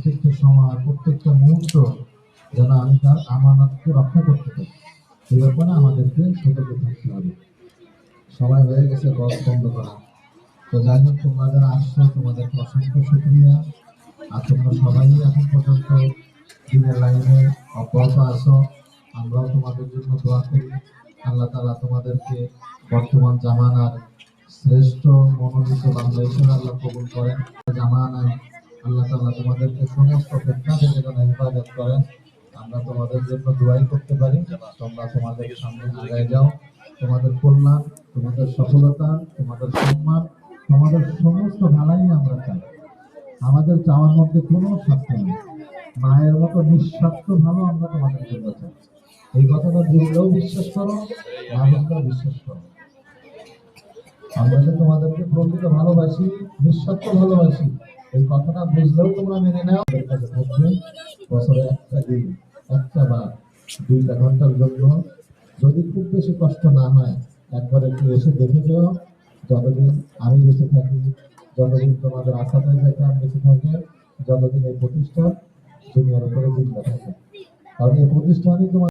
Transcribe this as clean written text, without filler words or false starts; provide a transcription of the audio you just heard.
প্রত্যেকটা সময় প্রত্যেকটা মুহূর্ত যেন আমি তার আমানতকে রক্ষা করতে পারি, এই ব্যাপারে আমাদেরকে সতর্ক থাকতে হবে। সবাই হয়ে গেছে গস বন্ধ করা। তো যাই হোক, তোমরা যারা আসছো তোমাদেরকে অসংখ্য শুক্রিয়া। আর তোমরা সবাই এখন পর্যন্ত দিনের লাইনে অব্যাহত আছো। আমরাও তোমাদের জন্য দোয়া করি। আল্লাহ তাআলা তোমাদেরকে বর্তমান জামানার শ্রেষ্ঠ মনোনীত বান্দা হিসেবে আল্লাহ কবুল করেন। জামানায় আল্লাহ তাআলা তোমাদেরকে সমস্ত ফিতনা থেকে যেন হেফাজত করেন। আমরা তোমাদের জন্য দোয়াই করতে পারি। তোমরা তোমাদের সামনে আগায় যাও। তোমাদের কল্যাণ, তোমাদের সফলতা, তোমাদের সম্মান, তোমাদের সমস্ত ভালাই আমরা চাই। আমাদের চাওয়ার মধ্যে কোনো স্বার্থ নেই। মায়ের মতো নিঃস্বার্থ ভালো আমরা তোমাদের জন্য চাই। এই কথাটা বুঝলেও বিশ্বাস করো, না বুঝলেও বিশ্বাস করো। আমরা যে তোমাদেরকে প্রকৃত ভালোবাসি, নিঃস্বার্থ ভালোবাসি, এই কথাটা বুঝলেও তোমরা মেনে নাও। থাকবে বছরে একটা দিন, একটা বা 2টা ঘন্টার জন্য, যদি খুব বেশি কষ্ট না হয়, একবার একটু এসে দেখে যেও। যতদিন আমি বেঁচে থাকি, যতদিন তোমাদের আশাতে আমি বেঁচে থাকে, যতদিন এই প্রতিষ্ঠান দুনিয়ার উপরে জিন্দা থাকে, কারণ এই প্রতিষ্ঠানই তোমার